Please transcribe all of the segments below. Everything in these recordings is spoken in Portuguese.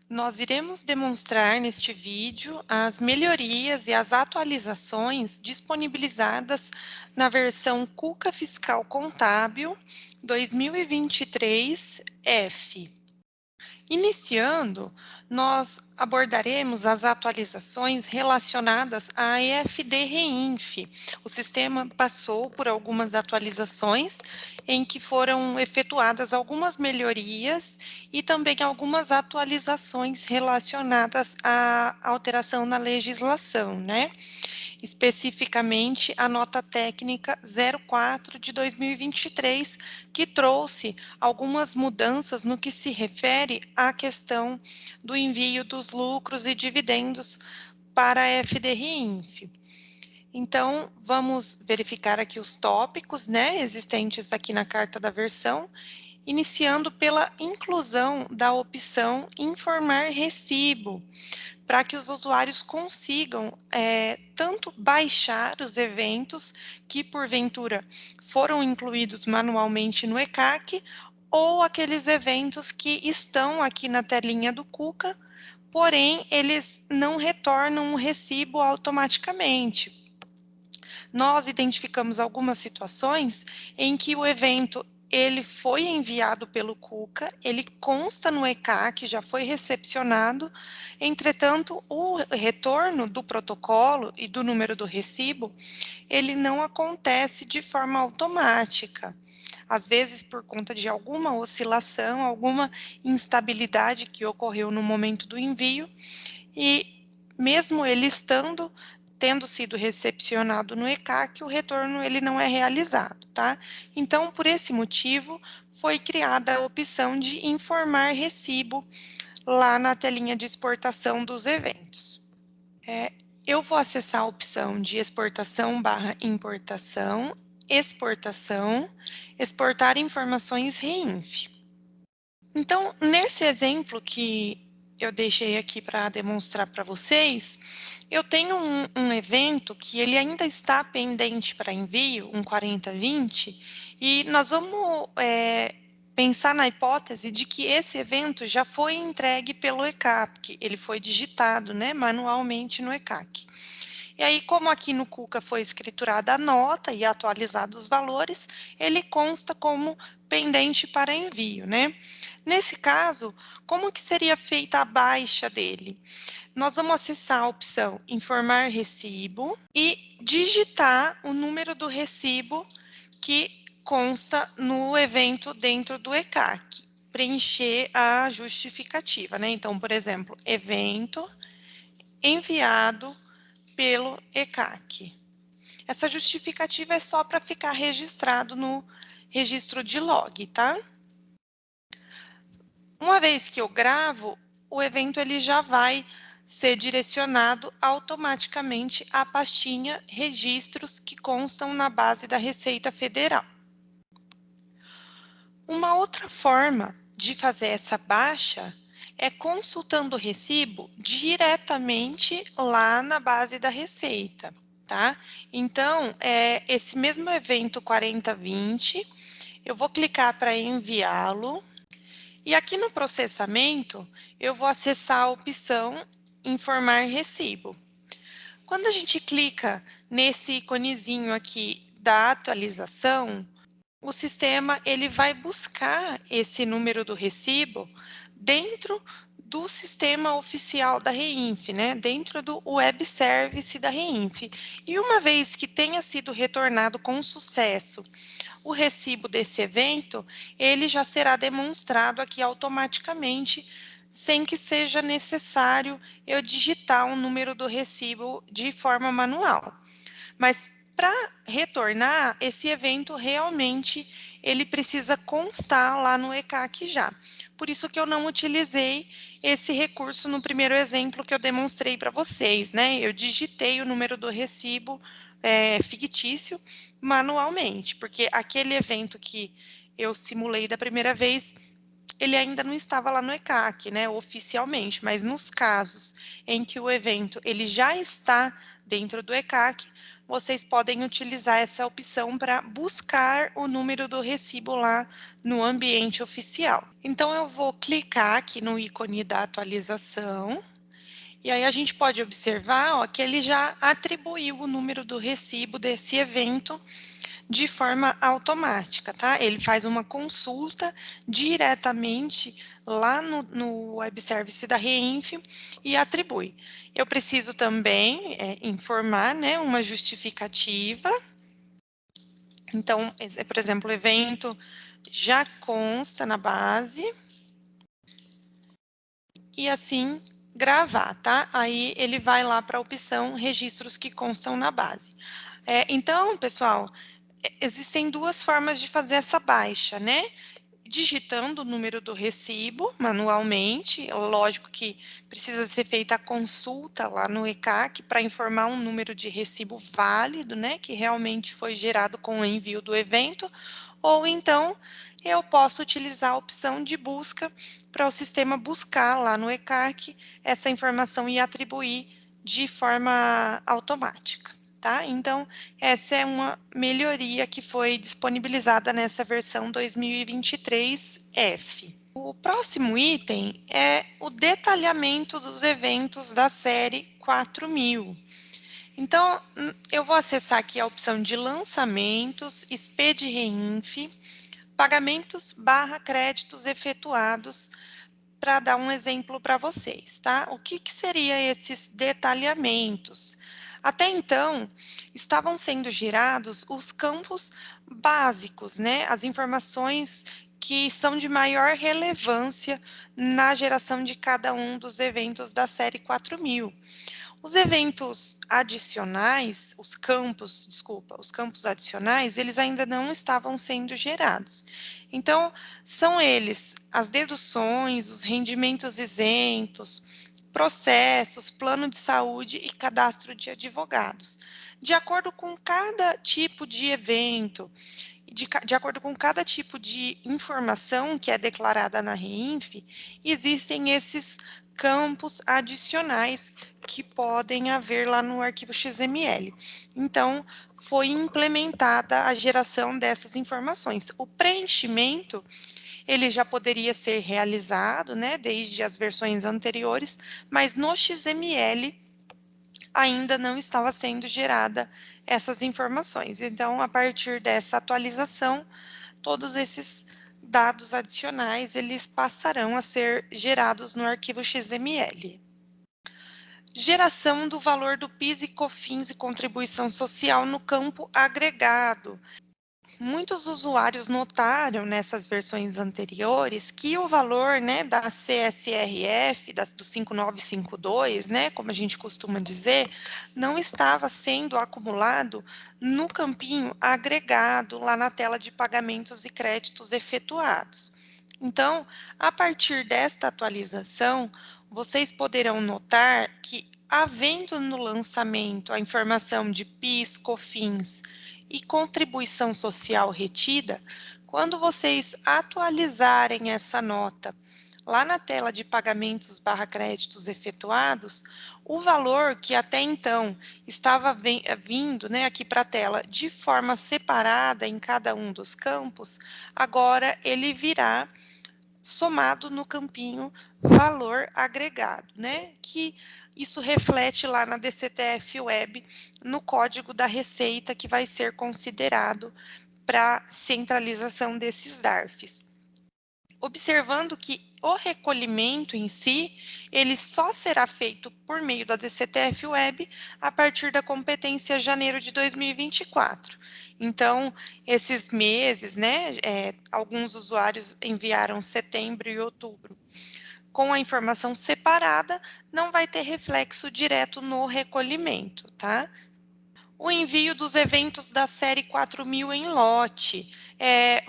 Nós iremos demonstrar neste vídeo as melhorias e as atualizações disponibilizadas na versão Cuca Fiscal Contábil 2023-F. Iniciando, nós abordaremos as atualizações relacionadas à EFD-REINF. O sistema passou por algumas atualizações em que foram efetuadas algumas melhorias e também algumas atualizações relacionadas à alteração na legislação, né? Especificamente a nota técnica 04 de 2023, que trouxe algumas mudanças no que se refere à questão do envio dos lucros e dividendos para a FDRINF. Então, vamos verificar aqui os tópicos, né, existentes aqui na carta da versão, iniciando pela inclusão da opção Informar Recibo, para que os usuários consigam tanto baixar os eventos que, porventura, foram incluídos manualmente no ECAC, ou aqueles eventos que estão aqui na telinha do Cuca, porém, eles não retornam o recibo automaticamente. Nós identificamos algumas situações em que o evento ele foi enviado pelo Cuca, ele consta no ECAC, já foi recepcionado, entretanto, o retorno do protocolo e do número do recibo, ele não acontece de forma automática. Às vezes, por conta de alguma oscilação, alguma instabilidade que ocorreu no momento do envio, e mesmo ele tendo sido recepcionado no ECAC, o retorno ele não é realizado, tá? Então, por esse motivo, foi criada a opção de informar recibo lá na telinha de exportação dos eventos. Eu vou acessar a opção de exportação/importação, exportação, exportar informações REINF. Então, nesse exemplo que eu deixei aqui para demonstrar para vocês, eu tenho um evento que ele ainda está pendente para envio, um 4020, e nós vamos pensar na hipótese de que esse evento já foi entregue pelo ECAC, ele foi digitado, né, manualmente no ECAC. E aí, como aqui no Cuca foi escriturada a nota e atualizados os valores, ele consta como pendente para envio, né? Nesse caso, como que seria feita a baixa dele? Nós vamos acessar a opção Informar Recibo e digitar o número do recibo que consta no evento dentro do ECAC. Preencher a justificativa, né? Então, por exemplo, evento enviado pelo ECAC. Essa justificativa é só para ficar registrado no registro de log, tá? Uma vez que eu gravo, o evento ele já vai ser direcionado automaticamente à pastinha registros que constam na base da Receita Federal. Uma outra forma de fazer essa baixa é consultando o recibo diretamente lá na base da Receita, tá? Então, esse mesmo evento 4020, eu vou clicar para enviá-lo, e aqui no processamento, eu vou acessar a opção Informar Recibo. Quando a gente clica nesse iconezinho aqui da atualização, o sistema ele vai buscar esse número do recibo dentro do sistema oficial da REINF, né? Dentro do web service da REINF. E uma vez que tenha sido retornado com sucesso o recibo desse evento, ele já será demonstrado aqui automaticamente, sem que seja necessário eu digitar o número do recibo de forma manual. Mas para retornar, esse evento realmente ele precisa constar lá no ECAC já. Por isso que eu não utilizei esse recurso no primeiro exemplo que eu demonstrei para vocês, né? Eu digitei o número do recibo fictício manualmente, porque aquele evento que eu simulei da primeira vez, ele ainda não estava lá no ECAC, né, oficialmente, mas nos casos em que o evento ele já está dentro do ECAC, vocês podem utilizar essa opção para buscar o número do recibo lá no ambiente oficial. Então, eu vou clicar aqui no ícone da atualização, e aí a gente pode observar, ó, que ele já atribuiu o número do recibo desse evento de forma automática, tá? Ele faz uma consulta diretamente lá no web service da Reinf e atribui. Eu preciso também informar, né, uma justificativa. Então, por exemplo, o evento já consta na base e assim gravar, tá? Aí ele vai lá para a opção registros que constam na base. Então, pessoal, existem duas formas de fazer essa baixa, né? Digitando o número do recibo manualmente, lógico que precisa ser feita a consulta lá no ECAC para informar um número de recibo válido, né, que realmente foi gerado com o envio do evento, ou então eu posso utilizar a opção de busca para o sistema buscar lá no ECAC essa informação e atribuir de forma automática. Tá? Então, essa é uma melhoria que foi disponibilizada nessa versão 2023F. O próximo item é o detalhamento dos eventos da série 4000. Então, eu vou acessar aqui a opção de lançamentos, SPED Reinf, pagamentos / créditos efetuados, para dar um exemplo para vocês, tá? O que seria esses detalhamentos? Até então, estavam sendo gerados os campos básicos, né? As informações que são de maior relevância na geração de cada um dos eventos da série 4000. Os eventos adicionais, os campos adicionais, eles ainda não estavam sendo gerados. Então, são eles as deduções, os rendimentos isentos, processos, plano de saúde e cadastro de advogados. De acordo com cada tipo de evento, de acordo com cada tipo de informação que é declarada na Reinf, existem esses campos adicionais que podem haver lá no arquivo XML. Então, foi implementada a geração dessas informações. O preenchimento, ele já poderia ser realizado, né, desde as versões anteriores, mas no XML ainda não estava sendo gerada essas informações. Então, a partir dessa atualização, todos esses dados adicionais, eles passarão a ser gerados no arquivo XML. Geração do valor do PIS e COFINS e contribuição social no campo agregado. Muitos usuários notaram nessas versões anteriores que o valor, né, da CSRF, do 5952, né, como a gente costuma dizer, não estava sendo acumulado no campinho agregado lá na tela de pagamentos e créditos efetuados. Então, a partir desta atualização, vocês poderão notar que, havendo no lançamento a informação de PIS, COFINS e contribuição social retida, quando vocês atualizarem essa nota lá na tela de pagamentos / créditos efetuados, o valor que até então estava vindo, né, aqui para a tela de forma separada em cada um dos campos, agora ele virá somado no campinho valor agregado, né, que isso reflete lá na DCTF Web, no código da receita que vai ser considerado para centralização desses DARFs. Observando que o recolhimento em si, ele só será feito por meio da DCTF Web a partir da competência janeiro de 2024. Então, esses meses, né, alguns usuários enviaram setembro e outubro com a informação separada, não vai ter reflexo direto no recolhimento, tá? O envio dos eventos da série 4000 em lote.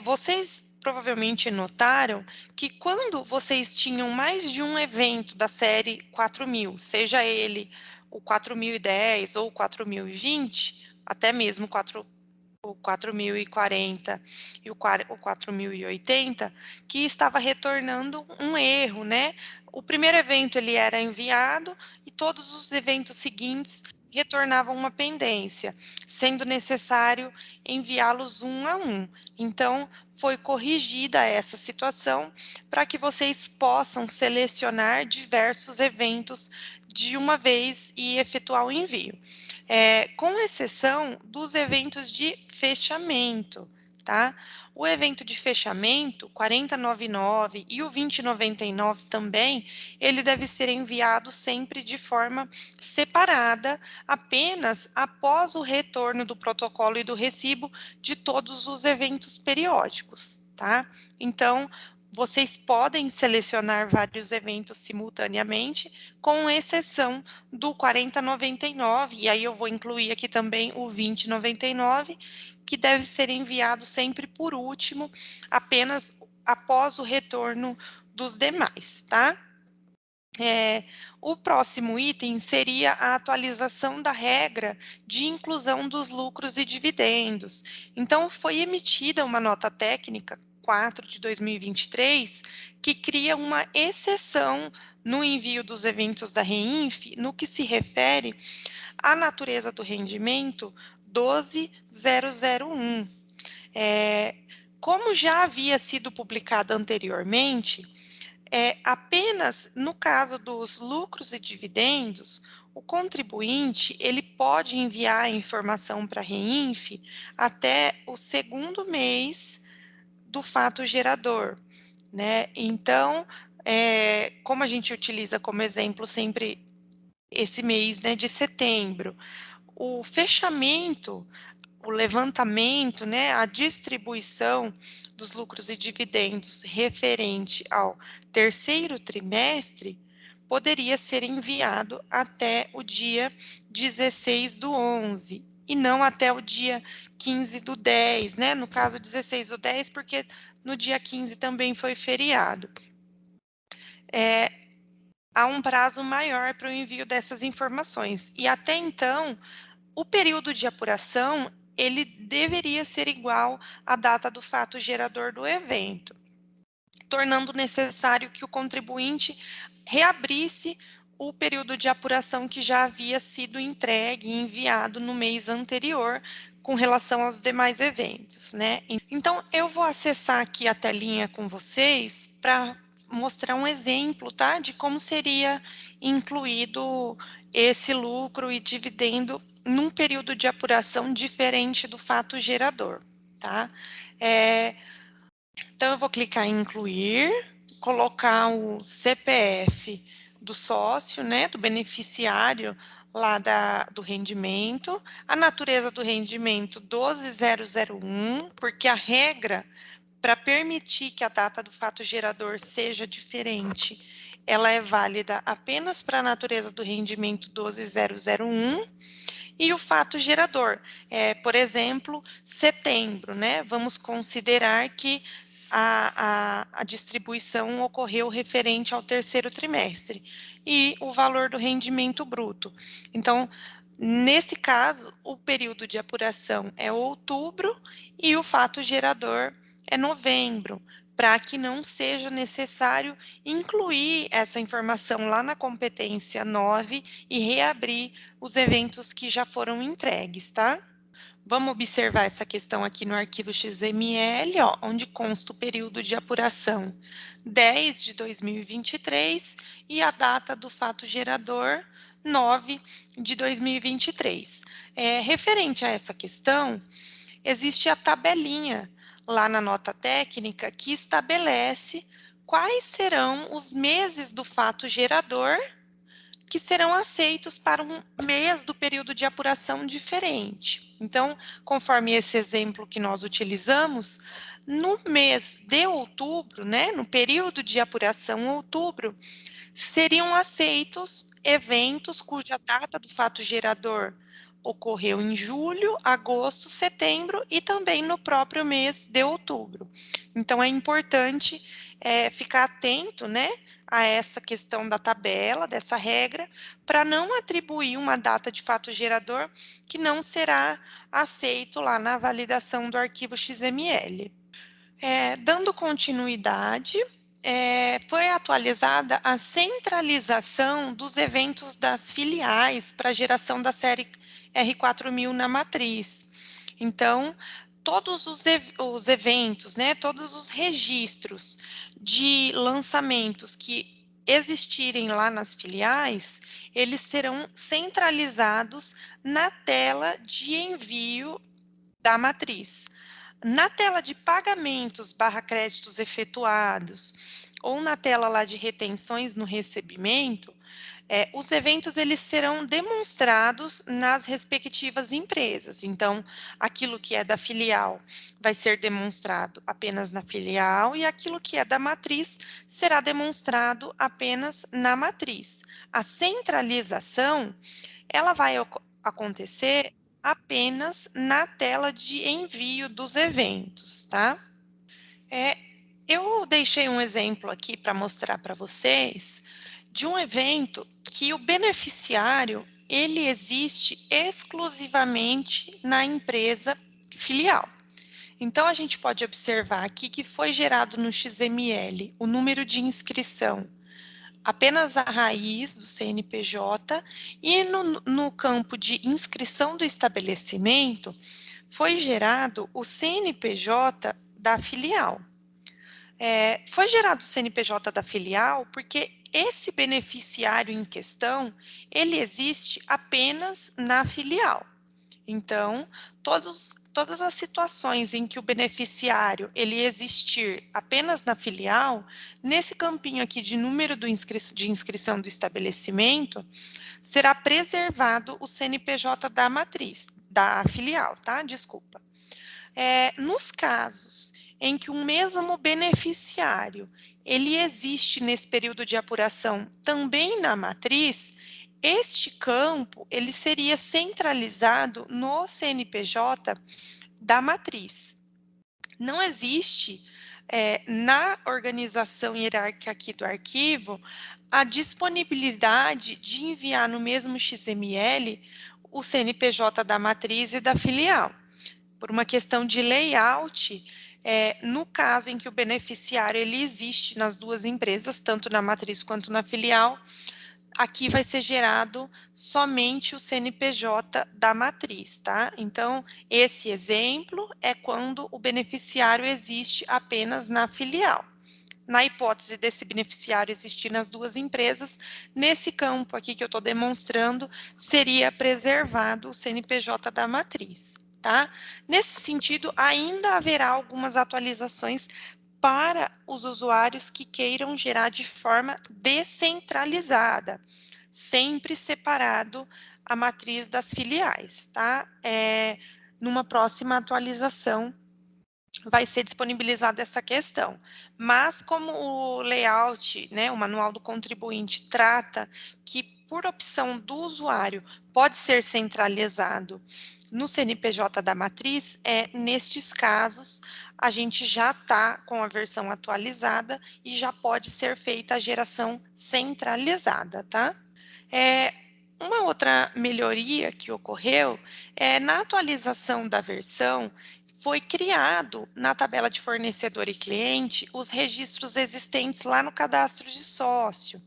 Vocês provavelmente notaram que quando vocês tinham mais de um evento da série 4000, seja ele o 4010 ou o 4020, até mesmo o 4040 e o 4080, que estava retornando um erro, né? O primeiro evento ele era enviado e todos os eventos seguintes retornavam uma pendência, sendo necessário enviá-los um a um. Então, foi corrigida essa situação para que vocês possam selecionar diversos eventos de uma vez e efetuar o envio. Com exceção dos eventos de fechamento, tá? O evento de fechamento, 4099 e o 2099 também, ele deve ser enviado sempre de forma separada, apenas após o retorno do protocolo e do recibo de todos os eventos periódicos, tá? Então, vocês podem selecionar vários eventos simultaneamente, com exceção do 4099, e aí eu vou incluir aqui também o 2099, que deve ser enviado sempre por último, apenas após o retorno dos demais, tá? O próximo item seria a atualização da regra de inclusão dos lucros e dividendos. Então, foi emitida uma nota técnica 4 de 2023, que cria uma exceção no envio dos eventos da REINF, no que se refere à natureza do rendimento 12001. Como já havia sido publicado anteriormente, apenas no caso dos lucros e dividendos, o contribuinte ele pode enviar a informação para a REINF até o segundo mês do fato gerador, né? Então, como a gente utiliza como exemplo sempre esse mês, né, de setembro, o fechamento, o levantamento, né, a distribuição dos lucros e dividendos referente ao terceiro trimestre poderia ser enviado até o dia 16 do 11 e não até o dia 15 do 10, né? No caso 16 do 10, porque no dia 15 também foi feriado. Há um prazo maior para o envio dessas informações. E até então, o período de apuração, ele deveria ser igual à data do fato gerador do evento, tornando necessário que o contribuinte reabrisse o período de apuração que já havia sido entregue e enviado no mês anterior com relação aos demais eventos, né? Então, eu vou acessar aqui a telinha com vocês para mostrar um exemplo, tá? De como seria incluído esse lucro e dividendo num período de apuração diferente do fato gerador, tá? Então, eu vou clicar em incluir, colocar o CPF do sócio, né, do beneficiário lá do rendimento, a natureza do rendimento 12001, porque a regra para permitir que a data do fato gerador seja diferente, ela é válida apenas para a natureza do rendimento 12001 e o fato gerador. Por exemplo, setembro, né? Vamos considerar que a distribuição ocorreu referente ao terceiro trimestre e o valor do rendimento bruto. Então, nesse caso, o período de apuração é outubro e o fato gerador é novembro, para que não seja necessário incluir essa informação lá na competência 9 e reabrir os eventos que já foram entregues, tá? Vamos observar essa questão aqui no arquivo XML, ó, onde consta o período de apuração 10 de 2023 e a data do fato gerador 9 de 2023. Referente a essa questão, existe a tabelinha lá na nota técnica que estabelece quais serão os meses do fato gerador que serão aceitos para um mês do período de apuração diferente. Então, conforme esse exemplo que nós utilizamos, no mês de outubro, né, no período de apuração outubro, seriam aceitos eventos cuja data do fato gerador ocorreu em julho, agosto, setembro e também no próprio mês de outubro. Então, é importante ficar atento, né, a essa questão da tabela, dessa regra, para não atribuir uma data de fato gerador que não será aceito lá na validação do arquivo XML. Dando continuidade, foi atualizada a centralização dos eventos das filiais para a geração da série R4000 na matriz. Então, todos os eventos, né, todos os registros de lançamentos que existirem lá nas filiais, eles serão centralizados na tela de envio da matriz. Na tela de pagamentos / créditos efetuados, ou na tela lá de retenções no recebimento, os eventos eles serão demonstrados nas respectivas empresas. Então, aquilo que é da filial vai ser demonstrado apenas na filial e aquilo que é da matriz será demonstrado apenas na matriz. A centralização, ela vai acontecer apenas na tela de envio dos eventos, tá? Eu deixei um exemplo aqui para mostrar para vocês de um evento que o beneficiário ele existe exclusivamente na empresa filial. Então, a gente pode observar aqui que foi gerado no XML o número de inscrição, apenas a raiz do CNPJ, e no campo de inscrição do estabelecimento foi gerado o CNPJ da filial. Foi gerado o CNPJ da filial porque esse beneficiário em questão, ele existe apenas na filial. Então, todas as situações em que o beneficiário ele existir apenas na filial, nesse campinho aqui de número de inscrição do estabelecimento, será preservado o CNPJ da matriz, da filial, tá? Desculpa. Nos casos em que o mesmo beneficiário ele existe nesse período de apuração também na matriz, este campo ele seria centralizado no CNPJ da matriz. Não existe na organização hierárquica aqui do arquivo a disponibilidade de enviar no mesmo XML o CNPJ da matriz e da filial. Por uma questão de layout, no caso em que o beneficiário ele existe nas duas empresas, tanto na matriz quanto na filial, aqui vai ser gerado somente o CNPJ da matriz, tá? Então, esse exemplo é quando o beneficiário existe apenas na filial. Na hipótese desse beneficiário existir nas duas empresas, nesse campo aqui que eu estou demonstrando, seria preservado o CNPJ da matriz, tá? Nesse sentido, ainda haverá algumas atualizações para os usuários que queiram gerar de forma descentralizada, sempre separado a matriz das filiais, tá? Numa próxima atualização vai ser disponibilizada essa questão. Mas como o layout, né, o manual do contribuinte trata que por opção do usuário pode ser centralizado no CNPJ da matriz, nestes casos a gente já está com a versão atualizada e já pode ser feita a geração centralizada, tá? Uma outra melhoria que ocorreu na atualização da versão, foi criado na tabela de fornecedor e cliente os registros existentes lá no cadastro de sócio.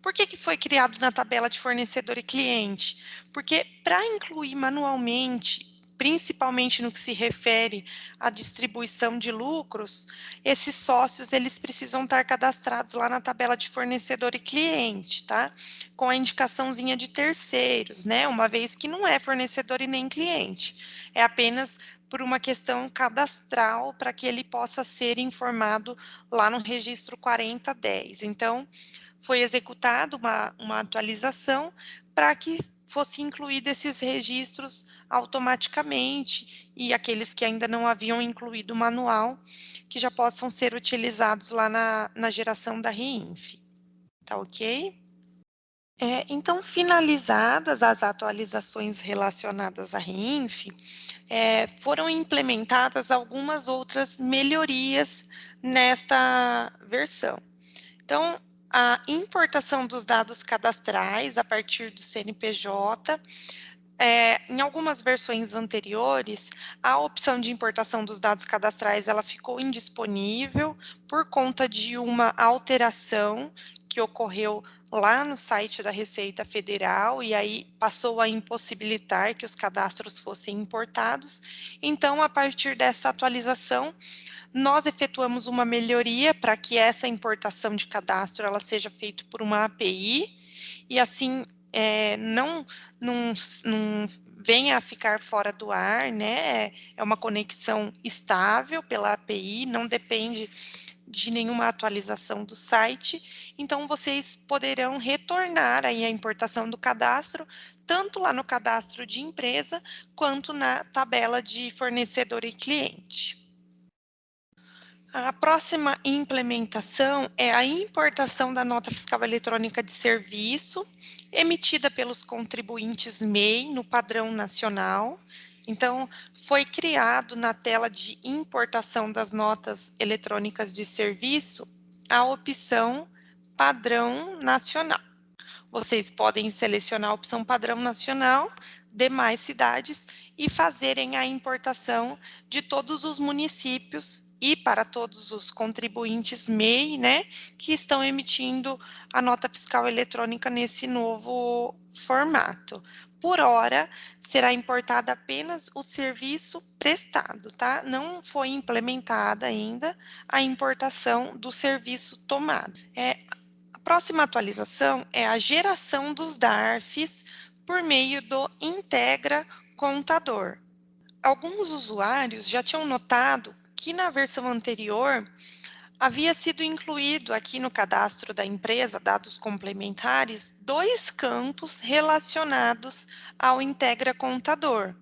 Por que foi criado na tabela de fornecedor e cliente? Porque para incluir manualmente, principalmente no que se refere à distribuição de lucros, esses sócios eles precisam estar cadastrados lá na tabela de fornecedor e cliente, tá? Com a indicaçãozinha de terceiros, né? Uma vez que não é fornecedor e nem cliente. É apenas por uma questão cadastral para que ele possa ser informado lá no registro 4010. Então, foi executada uma atualização para que fosse incluído esses registros automaticamente e aqueles que ainda não haviam incluído o manual, que já possam ser utilizados lá na geração da REINF. Tá ok? Então, finalizadas as atualizações relacionadas à REINF, foram implementadas algumas outras melhorias nesta versão. Então, a importação dos dados cadastrais a partir do CNPJ, Em algumas versões anteriores, a opção de importação dos dados cadastrais ela ficou indisponível por conta de uma alteração que ocorreu lá no site da Receita Federal e aí passou a impossibilitar que os cadastros fossem importados. Então, a partir dessa atualização, nós efetuamos uma melhoria para que essa importação de cadastro ela seja feita por uma API e assim não venha a ficar fora do ar, né? É uma conexão estável pela API, não depende de nenhuma atualização do site, então vocês poderão retornar aí a importação do cadastro, tanto lá no cadastro de empresa, quanto na tabela de fornecedor e cliente. A próxima implementação é a importação da nota fiscal eletrônica de serviço, emitida pelos contribuintes MEI no padrão nacional. Então, foi criado na tela de importação das notas eletrônicas de serviço a opção padrão nacional. Vocês podem selecionar a opção padrão nacional, demais cidades e fazerem a importação de todos os municípios e para todos os contribuintes MEI, né, que estão emitindo a nota fiscal eletrônica nesse novo formato. Por hora, será importada apenas o serviço prestado, tá? Não foi implementada ainda a importação do serviço tomado. A próxima atualização é a geração dos DARFs por meio do Integra Contador. Alguns usuários já tinham notado que na versão anterior havia sido incluído aqui no cadastro da empresa, dados complementares, dois campos relacionados ao Integra Contador.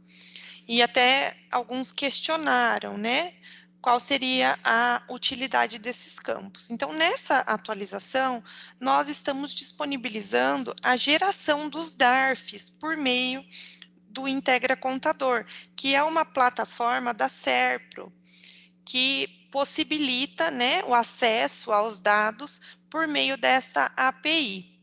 E até alguns questionaram, né? Qual seria a utilidade desses campos. Então, nessa atualização, nós estamos disponibilizando a geração dos DARFs por meio do Integra Contador, que é uma plataforma da Serpro, que possibilita, né, o acesso aos dados por meio desta API.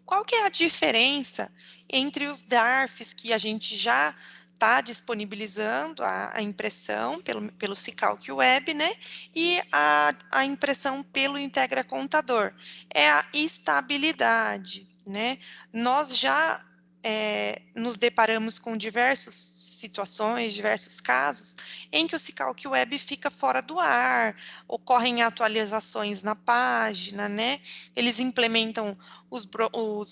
Qual que é a diferença entre os DARFs que a gente já está disponibilizando a impressão pelo Cicalc Web, né? E a impressão pelo Integra Contador? É a estabilidade, né? Nós já nos deparamos com diversas situações, diversos casos, em que o Cicalc Web fica fora do ar, ocorrem atualizações na página, né? Eles implementam os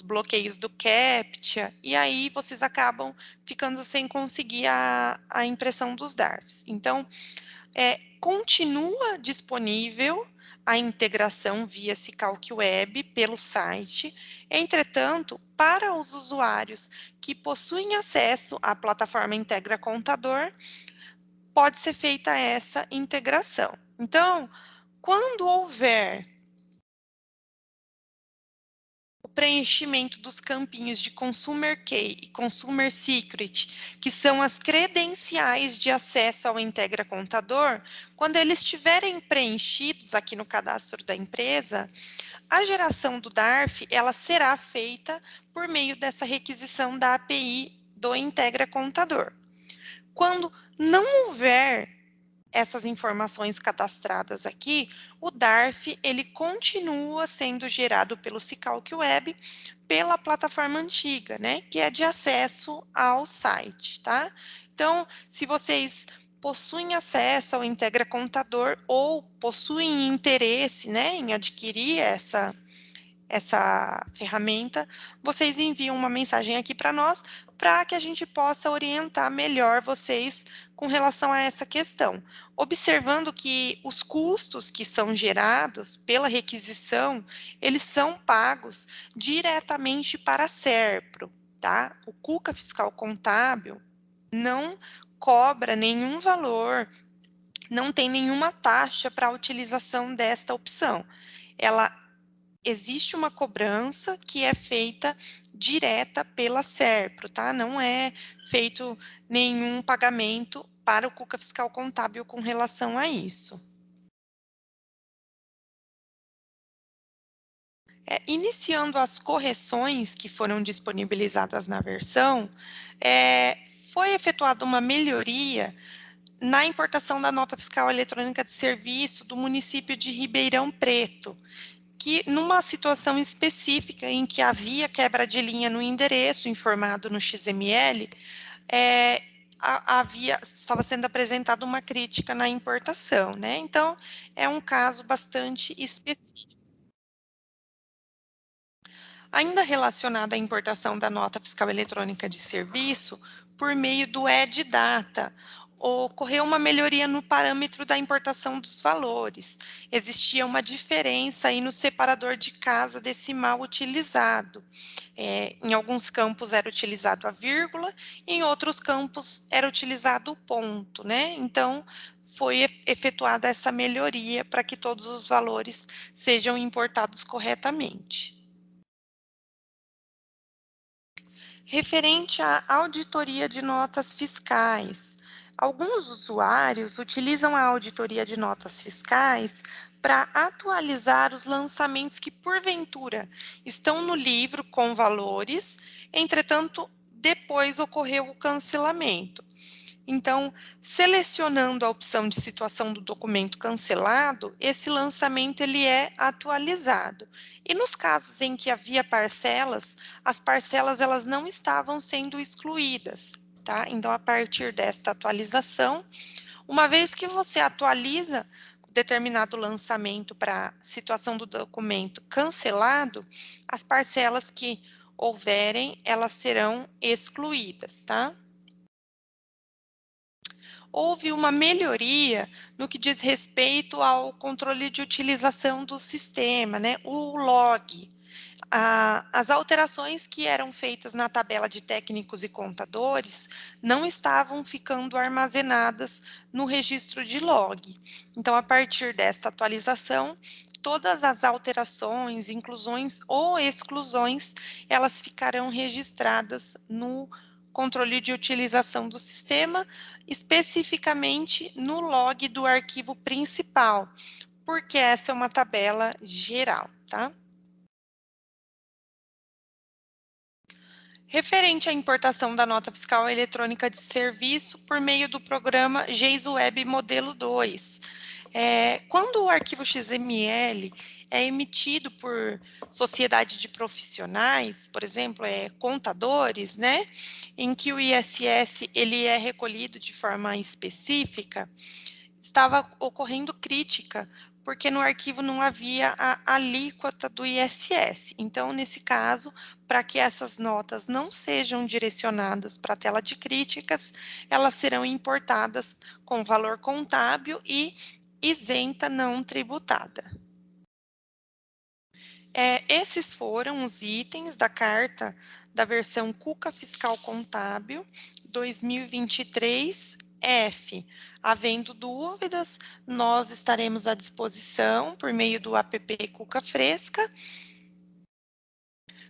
bloqueios do CAPTCHA, e aí vocês acabam ficando sem conseguir a impressão dos DARFs. Então, continua disponível a integração via Cicalc Web pelo site. Entretanto, para os usuários que possuem acesso à plataforma Integra Contador, pode ser feita essa integração. Então, quando houver o preenchimento dos campinhos de Consumer Key e Consumer Secret, que são as credenciais de acesso ao Integra Contador, quando eles estiverem preenchidos aqui no cadastro da empresa, a geração do DARF ela será feita por meio dessa requisição da API do Integra Contador. Quando não houver essas informações cadastradas aqui, o DARF ele continua sendo gerado pelo Cicalc Web pela plataforma antiga, né, que é de acesso ao site, tá? Então, se vocês possuem acesso ao Integra Contador ou possuem interesse, né, em adquirir essa ferramenta, vocês enviam uma mensagem aqui para nós, para que a gente possa orientar melhor vocês com relação a essa questão. Observando que os custos que são gerados pela requisição, eles são pagos diretamente para a Serpro, tá? O Cuca Fiscal Contábil não cobra nenhum valor, não tem nenhuma taxa para a utilização desta opção. Existe uma cobrança que é feita direta pela Serpro, tá? Não é feito nenhum pagamento para o Cuca Fiscal Contábil com relação a isso. Iniciando as correções que foram disponibilizadas na versão, é, foi efetuada uma melhoria na importação da nota fiscal eletrônica de serviço do município de Ribeirão Preto, que numa situação específica em que havia quebra de linha no endereço informado no XML, é, estava sendo apresentada uma crítica na importação, né? Então, é um caso bastante específico. Ainda relacionado à importação da nota fiscal eletrônica de serviço, por meio do EDData, ocorreu uma melhoria no parâmetro da importação dos valores. Existia uma diferença aí no separador de casa decimal utilizado. Em alguns campos era utilizado a vírgula, em outros campos era utilizado o ponto, né? Então, foi efetuada essa melhoria para que todos os valores sejam importados corretamente. Referente à auditoria de notas fiscais, alguns usuários utilizam a auditoria de notas fiscais para atualizar os lançamentos que, porventura, estão no livro com valores, entretanto, depois ocorreu o cancelamento. Então, selecionando a opção de situação do documento cancelado, esse lançamento ele é atualizado. E nos casos em que havia parcelas, as parcelas elas não estavam sendo excluídas, tá? Então, a partir desta atualização, uma vez que você atualiza determinado lançamento para a situação do documento cancelado, as parcelas que houverem, elas serão excluídas, tá? Houve uma melhoria no que diz respeito ao controle de utilização do sistema, né? O log. As alterações que eram feitas na tabela de técnicos e contadores não estavam ficando armazenadas no registro de log. Então, a partir desta atualização, todas as alterações, inclusões ou exclusões, elas ficarão registradas no controle de utilização do sistema, especificamente no log do arquivo principal, porque essa é uma tabela geral, tá? Referente à importação da nota fiscal eletrônica de serviço por meio do programa GEISWeb Modelo 2. Quando o arquivo XML é emitido por sociedade de profissionais, por exemplo, contadores, né, em que o ISS ele é recolhido de forma específica, estava ocorrendo crítica, porque no arquivo não havia a alíquota do ISS. Então, nesse caso, para que essas notas não sejam direcionadas para a tela de críticas, elas serão importadas com valor contábil e isenta não tributada. Esses foram os itens da carta da versão Cuca Fiscal Contábil 2023-F. Havendo dúvidas, nós estaremos à disposição por meio do app Cuca Fresca.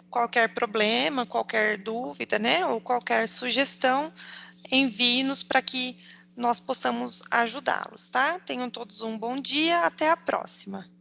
Qualquer problema, qualquer dúvida, né, ou qualquer sugestão, envie-nos para que nós possamos ajudá-los, tá? Tenham todos um bom dia, até a próxima.